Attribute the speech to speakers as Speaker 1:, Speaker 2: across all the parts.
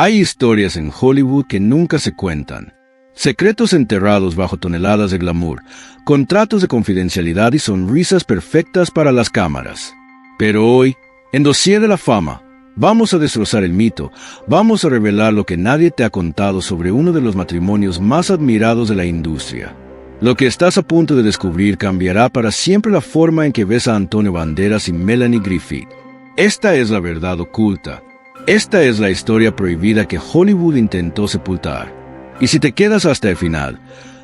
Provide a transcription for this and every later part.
Speaker 1: Hay historias en Hollywood que nunca se cuentan. Secretos enterrados bajo toneladas de glamour, contratos de confidencialidad y sonrisas perfectas para las cámaras. Pero hoy, en Dossier de la Fama, vamos a destrozar el mito, vamos a revelar lo que nadie te ha contado sobre uno de los matrimonios más admirados de la industria. Lo que estás a punto de descubrir cambiará para siempre la forma en que ves a Antonio Banderas y Melanie Griffith. Esta es la verdad oculta. Esta es la historia prohibida que Hollywood intentó sepultar. Y si te quedas hasta el final,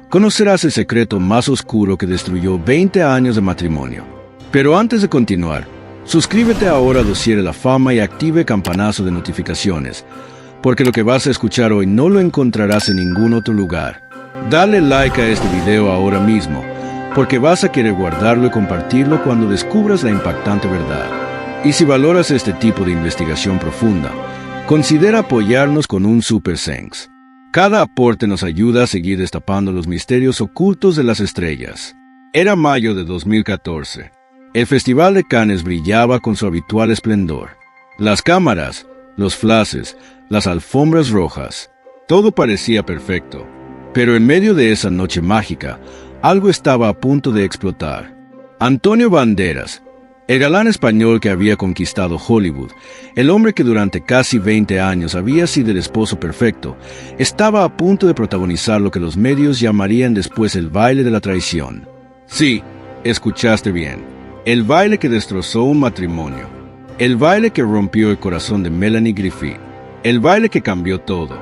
Speaker 1: conocerás el secreto más oscuro que destruyó 20 años de matrimonio. Pero antes de continuar, suscríbete ahora a Dossier de la Fama y active el campanazo de notificaciones, porque lo que vas a escuchar hoy no lo encontrarás en ningún otro lugar. Dale like a este video ahora mismo, porque vas a querer guardarlo y compartirlo cuando descubras la impactante verdad. Y si valoras este tipo de investigación profunda, considera apoyarnos con un Super Thanks. Cada aporte nos ayuda a seguir destapando los misterios ocultos de las estrellas. Era mayo de 2014. El Festival de Cannes brillaba con su habitual esplendor. Las cámaras, los flashes, las alfombras rojas, todo parecía perfecto. Pero en medio de esa noche mágica, algo estaba a punto de explotar. Antonio Banderas, el galán español que había conquistado Hollywood, el hombre que durante casi 20 años había sido el esposo perfecto, estaba a punto de protagonizar lo que los medios llamarían después el baile de la traición. Sí, escuchaste bien. El baile que destrozó un matrimonio. El baile que rompió el corazón de Melanie Griffith. El baile que cambió todo.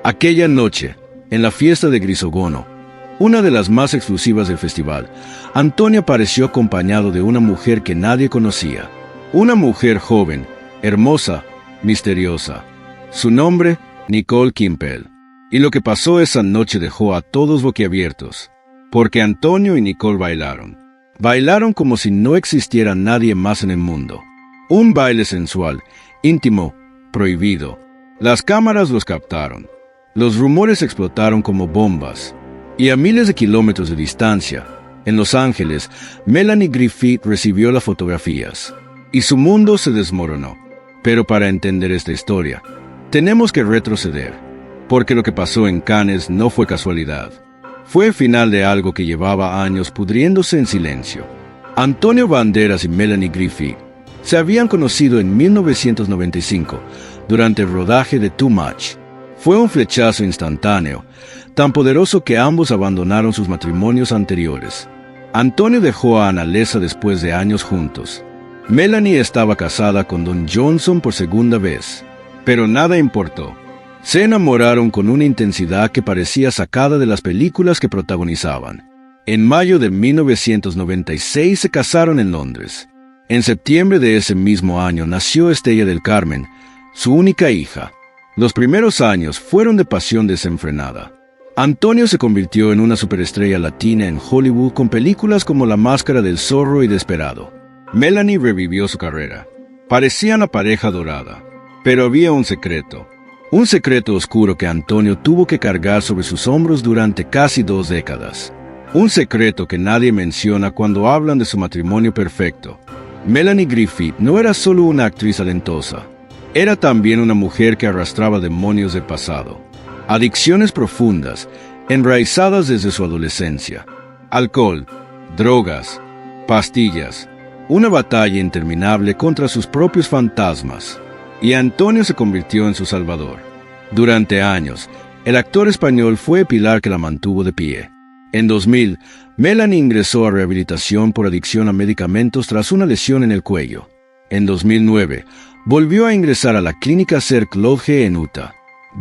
Speaker 1: Aquella noche, en la fiesta de Grisogono, una de las más exclusivas del festival, Antonio apareció acompañado de una mujer que nadie conocía. Una mujer joven, hermosa, misteriosa. Su nombre, Nicole Kimpel. Y lo que pasó esa noche dejó a todos boquiabiertos. Porque Antonio y Nicole bailaron. Bailaron como si no existiera nadie más en el mundo. Un baile sensual, íntimo, prohibido. Las cámaras los captaron. Los rumores explotaron como bombas. Y a miles de kilómetros de distancia, en Los Ángeles, Melanie Griffith recibió las fotografías. Y su mundo se desmoronó. Pero para entender esta historia, tenemos que retroceder. Porque lo que pasó en Cannes no fue casualidad. Fue el final de algo que llevaba años pudriéndose en silencio. Antonio Banderas y Melanie Griffith se habían conocido en 1995, durante el rodaje de Too Much. Fue un flechazo instantáneo, tan poderoso que ambos abandonaron sus matrimonios anteriores. Antonio dejó a Annalisa después de años juntos. Melanie estaba casada con Don Johnson por segunda vez, pero nada importó. Se enamoraron con una intensidad que parecía sacada de las películas que protagonizaban. En mayo de 1996 se casaron en Londres. En septiembre de ese mismo año nació Estella del Carmen, su única hija. Los primeros años fueron de pasión desenfrenada. Antonio se convirtió en una superestrella latina en Hollywood con películas como La Máscara del Zorro y Desperado. Melanie revivió su carrera. Parecían la pareja dorada. Pero había un secreto oscuro que Antonio tuvo que cargar sobre sus hombros durante casi 2 décadas. Un secreto que nadie menciona cuando hablan de su matrimonio perfecto. Melanie Griffith no era solo una actriz talentosa. Era también una mujer que arrastraba demonios del pasado. Adicciones profundas, enraizadas desde su adolescencia. Alcohol, drogas, pastillas. Una batalla interminable contra sus propios fantasmas. Y Antonio se convirtió en su salvador. Durante años, el actor español fue el pilar que la mantuvo de pie. En 2000, Melanie ingresó a rehabilitación por adicción a medicamentos tras una lesión en el cuello. En 2009, volvió a ingresar a la clínica Cercle Lodge en Utah.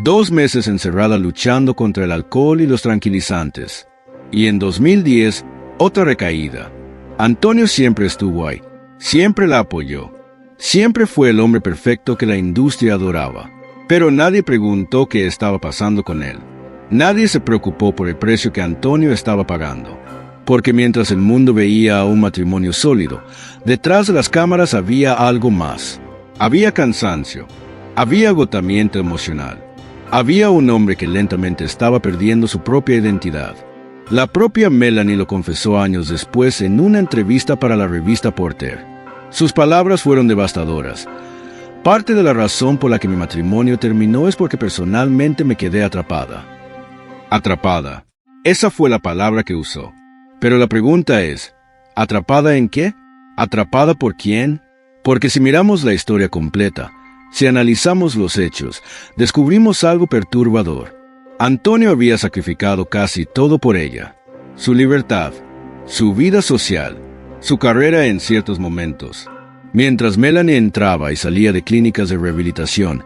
Speaker 1: 2 meses encerrada luchando contra el alcohol y los tranquilizantes. Y en 2010, otra recaída. Antonio siempre estuvo ahí. Siempre la apoyó. Siempre fue el hombre perfecto que la industria adoraba. Pero nadie preguntó qué estaba pasando con él. Nadie se preocupó por el precio que Antonio estaba pagando. Porque mientras el mundo veía a un matrimonio sólido, detrás de las cámaras había algo más. Había cansancio. Había agotamiento emocional. Había un hombre que lentamente estaba perdiendo su propia identidad. La propia Melanie lo confesó años después en una entrevista para la revista Porter. Sus palabras fueron devastadoras. Parte de la razón por la que mi matrimonio terminó es porque personalmente me quedé atrapada. Atrapada. Esa fue la palabra que usó. Pero la pregunta es, ¿atrapada en qué? ¿Atrapada por quién? Porque si miramos la historia completa, si analizamos los hechos, descubrimos algo perturbador. Antonio había sacrificado casi todo por ella. Su libertad, su vida social, su carrera en ciertos momentos. Mientras Melanie entraba y salía de clínicas de rehabilitación,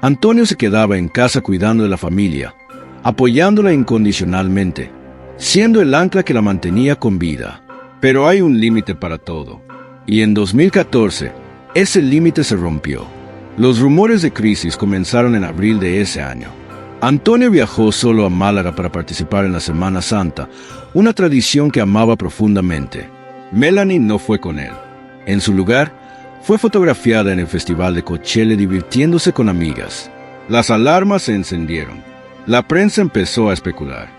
Speaker 1: Antonio se quedaba en casa cuidando de la familia, apoyándola incondicionalmente, siendo el ancla que la mantenía con vida. Pero hay un límite para todo. Y en 2014, ese límite se rompió. Los rumores de crisis comenzaron en abril de ese año. Antonio viajó solo a Málaga para participar en la Semana Santa, una tradición que amaba profundamente. Melanie no fue con él. En su lugar, fue fotografiada en el Festival de Coachella divirtiéndose con amigas. Las alarmas se encendieron. La prensa empezó a especular.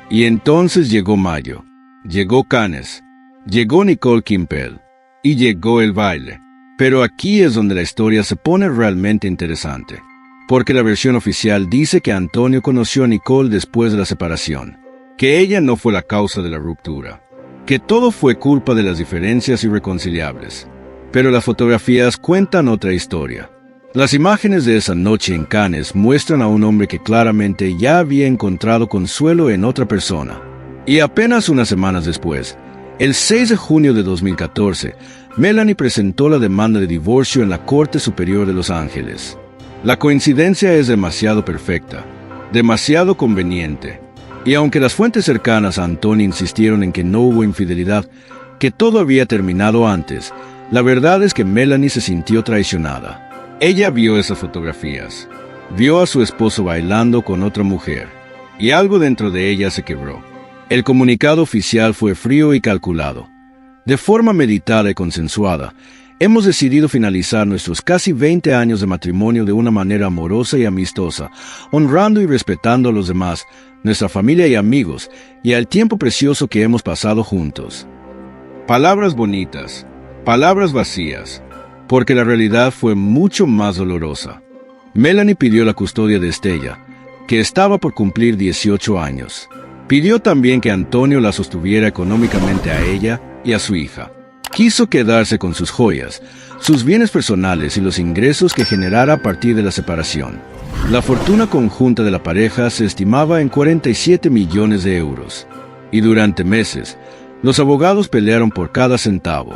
Speaker 1: Y entonces llegó mayo. Llegó Cannes. Llegó Nicole Kimpel. Y llegó el baile. Pero aquí es donde la historia se pone realmente interesante. Porque la versión oficial dice que Antonio conoció a Nicole después de la separación. Que ella no fue la causa de la ruptura. Que todo fue culpa de las diferencias irreconciliables. Pero las fotografías cuentan otra historia. Las imágenes de esa noche en Cannes muestran a un hombre que claramente ya había encontrado consuelo en otra persona. Y apenas unas semanas después, el 6 de junio de 2014, Melanie presentó la demanda de divorcio en la Corte Superior de Los Ángeles. La coincidencia es demasiado perfecta, demasiado conveniente. Y aunque las fuentes cercanas a Antonio insistieron en que no hubo infidelidad, que todo había terminado antes, la verdad es que Melanie se sintió traicionada. Ella vio esas fotografías, vio a su esposo bailando con otra mujer, y algo dentro de ella se quebró. El comunicado oficial fue frío y calculado. De forma meditada y consensuada, hemos decidido finalizar nuestros casi 20 años de matrimonio de una manera amorosa y amistosa, honrando y respetando a los demás, nuestra familia y amigos, y al tiempo precioso que hemos pasado juntos. Palabras bonitas, palabras vacías, porque la realidad fue mucho más dolorosa. Melanie pidió la custodia de Estella, que estaba por cumplir 18 años. Pidió también que Antonio la sostuviera económicamente a ella y a su hija. Quiso quedarse con sus joyas, sus bienes personales y los ingresos que generara a partir de la separación. La fortuna conjunta de la pareja se estimaba en 47 millones de euros. Y durante meses, los abogados pelearon por cada centavo.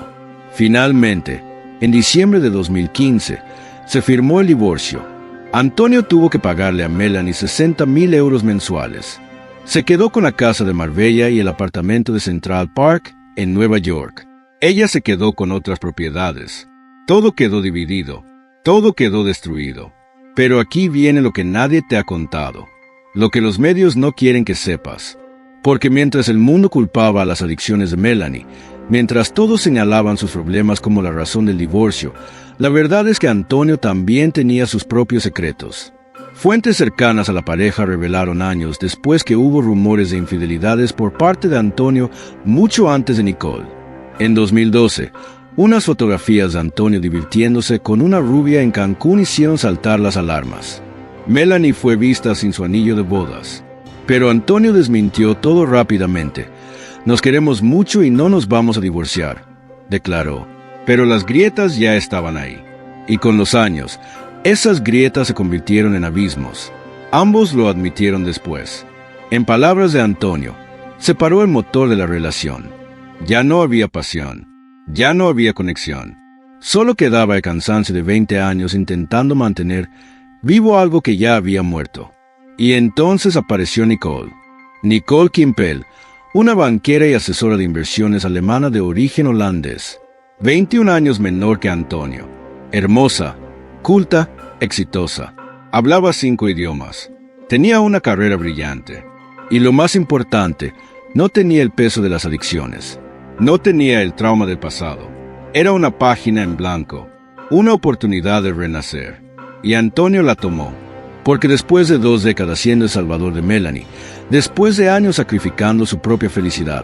Speaker 1: Finalmente, en diciembre de 2015, se firmó el divorcio. Antonio tuvo que pagarle a Melanie 60.000 euros mensuales. Se quedó con la casa de Marbella y el apartamento de Central Park, en Nueva York. Ella se quedó con otras propiedades. Todo quedó dividido. Todo quedó destruido. Pero aquí viene lo que nadie te ha contado. Lo que los medios no quieren que sepas. Porque mientras el mundo culpaba a las adicciones de Melanie, mientras todos señalaban sus problemas como la razón del divorcio, la verdad es que Antonio también tenía sus propios secretos. Fuentes cercanas a la pareja revelaron años después que hubo rumores de infidelidades por parte de Antonio mucho antes de Nicole. En 2012, unas fotografías de Antonio divirtiéndose con una rubia en Cancún hicieron saltar las alarmas. Melanie fue vista sin su anillo de bodas. Pero Antonio desmintió todo rápidamente. Nos queremos mucho y no nos vamos a divorciar, declaró. Pero las grietas ya estaban ahí. Y con los años, esas grietas se convirtieron en abismos. Ambos lo admitieron después. En palabras de Antonio, se paró el motor de la relación. Ya no había pasión. Ya no había conexión. Solo quedaba el cansancio de 20 años intentando mantener vivo algo que ya había muerto. Y entonces apareció Nicole. Nicole Kimpel, una banquera y asesora de inversiones alemana de origen holandés. 21 años menor que Antonio. Hermosa, culta, exitosa. Hablaba 5 idiomas. Tenía una carrera brillante. Y lo más importante, no tenía el peso de las adicciones. No tenía el trauma del pasado. Era una página en blanco. Una oportunidad de renacer. Y Antonio la tomó. Porque después de 2 décadas siendo el salvador de Melanie, después de años sacrificando su propia felicidad,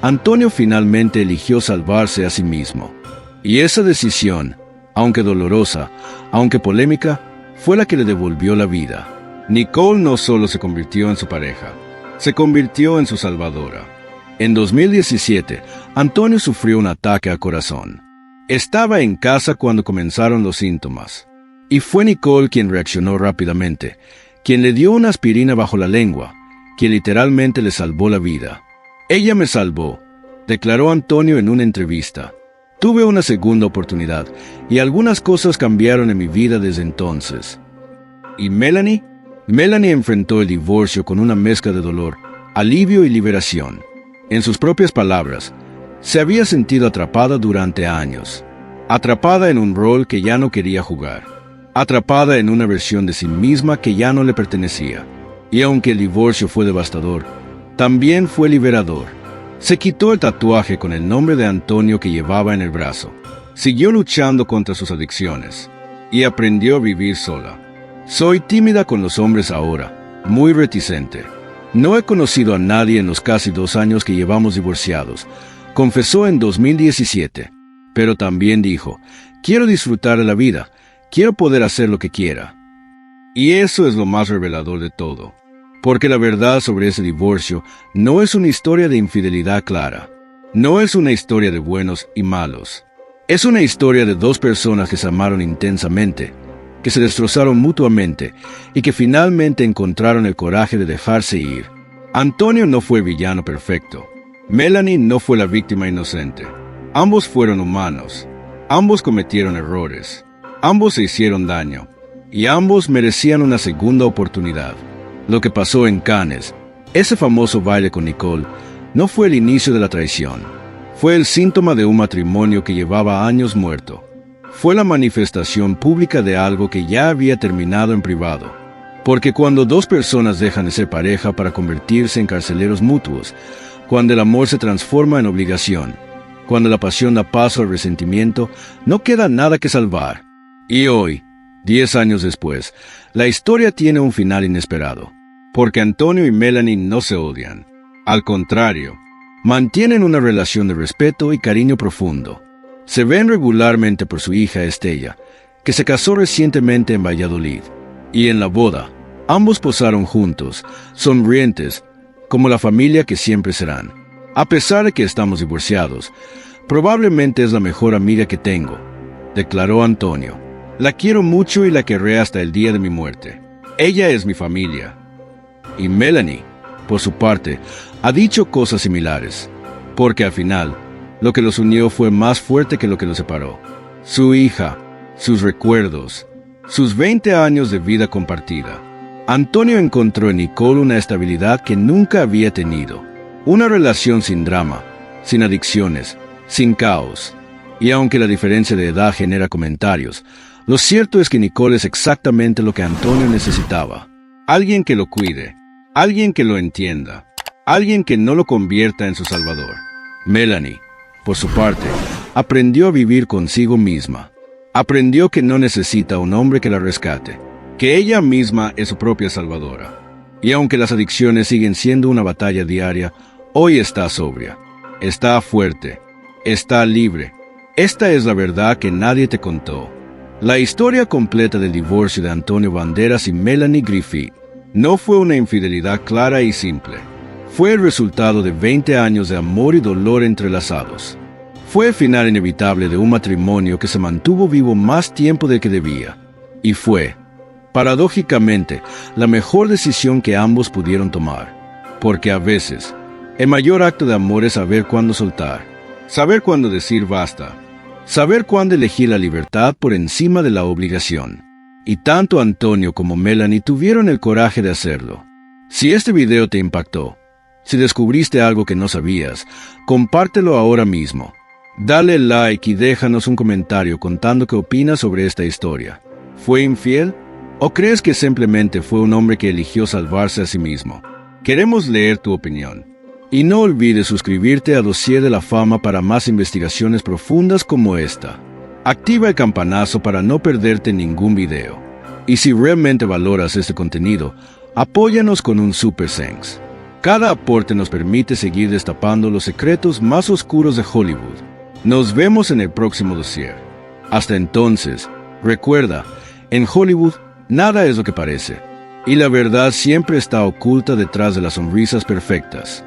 Speaker 1: Antonio finalmente eligió salvarse a sí mismo. Y esa decisión, aunque dolorosa, aunque polémica, fue la que le devolvió la vida. Nicole no solo se convirtió en su pareja, se convirtió en su salvadora. En 2017, Antonio sufrió un ataque al corazón. Estaba en casa cuando comenzaron los síntomas. Y fue Nicole quien reaccionó rápidamente, quien le dio una aspirina bajo la lengua, quien literalmente le salvó la vida. Ella me salvó, declaró Antonio en una entrevista. Tuve una segunda oportunidad y algunas cosas cambiaron en mi vida desde entonces. ¿Y Melanie? Melanie enfrentó el divorcio con una mezcla de dolor, alivio y liberación. En sus propias palabras, se había sentido atrapada durante años. Atrapada en un rol que ya no quería jugar. Atrapada en una versión de sí misma que ya no le pertenecía. Y aunque el divorcio fue devastador, también fue liberador. Se quitó el tatuaje con el nombre de Antonio que llevaba en el brazo. Siguió luchando contra sus adicciones. Y aprendió a vivir sola. Soy tímida con los hombres ahora, muy reticente. No he conocido a nadie en los casi 2 años que llevamos divorciados, confesó en 2017. Pero también dijo, quiero disfrutar de la vida, quiero poder hacer lo que quiera. Y eso es lo más revelador de todo, porque la verdad sobre ese divorcio no es una historia de infidelidad clara, no es una historia de buenos y malos. Es una historia de 2 personas que se amaron intensamente, que se destrozaron mutuamente y que finalmente encontraron el coraje de dejarse ir. Antonio no fue el villano perfecto. Melanie no fue la víctima inocente. Ambos fueron humanos. Ambos cometieron errores. Ambos se hicieron daño. Y ambos merecían una segunda oportunidad. Lo que pasó en Cannes, ese famoso baile con Nicole, no fue el inicio de la traición. Fue el síntoma de un matrimonio que llevaba años muerto. Fue la manifestación pública de algo que ya había terminado en privado. Porque cuando 2 personas dejan de ser pareja para convertirse en carceleros mutuos, cuando el amor se transforma en obligación, cuando la pasión da paso al resentimiento, no queda nada que salvar. Y hoy, 10 años después, la historia tiene un final inesperado. Porque Antonio y Melanie no se odian. Al contrario, mantienen una relación de respeto y cariño profundo. Se ven regularmente por su hija Estella, que se casó recientemente en Valladolid. Y en la boda, ambos posaron juntos, sonrientes, como la familia que siempre serán. A pesar de que estamos divorciados, probablemente es la mejor amiga que tengo, declaró Antonio. La quiero mucho y la querré hasta el día de mi muerte. Ella es mi familia. Y Melanie, por su parte, ha dicho cosas similares, porque al final, lo que los unió fue más fuerte que lo que los separó. Su hija, sus recuerdos, sus 20 años de vida compartida. Antonio encontró en Nicole una estabilidad que nunca había tenido. Una relación sin drama, sin adicciones, sin caos. Y aunque la diferencia de edad genera comentarios, lo cierto es que Nicole es exactamente lo que Antonio necesitaba. Alguien que lo cuide, alguien que lo entienda, alguien que no lo convierta en su salvador. Melanie, por su parte, aprendió a vivir consigo misma. Aprendió que no necesita un hombre que la rescate, que ella misma es su propia salvadora. Y aunque las adicciones siguen siendo una batalla diaria, hoy está sobria, está fuerte, está libre. Esta es la verdad que nadie te contó. La historia completa del divorcio de Antonio Banderas y Melanie Griffith no fue una infidelidad clara y simple. Fue el resultado de 20 años de amor y dolor entrelazados. Fue el final inevitable de un matrimonio que se mantuvo vivo más tiempo del que debía. Y fue, paradójicamente, la mejor decisión que ambos pudieron tomar. Porque a veces, el mayor acto de amor es saber cuándo soltar, saber cuándo decir basta, saber cuándo elegir la libertad por encima de la obligación. Y tanto Antonio como Melanie tuvieron el coraje de hacerlo. Si este video te impactó, si descubriste algo que no sabías, compártelo ahora mismo. Dale like y déjanos un comentario contando qué opinas sobre esta historia. ¿Fue infiel? ¿O crees que simplemente fue un hombre que eligió salvarse a sí mismo? Queremos leer tu opinión. Y no olvides suscribirte a Dossier de la Fama para más investigaciones profundas como esta. Activa el campanazo para no perderte ningún video. Y si realmente valoras este contenido, apóyanos con un Super Thanks. Cada aporte nos permite seguir destapando los secretos más oscuros de Hollywood. Nos vemos en el próximo dossier. Hasta entonces, recuerda, en Hollywood nada es lo que parece, y la verdad siempre está oculta detrás de las sonrisas perfectas.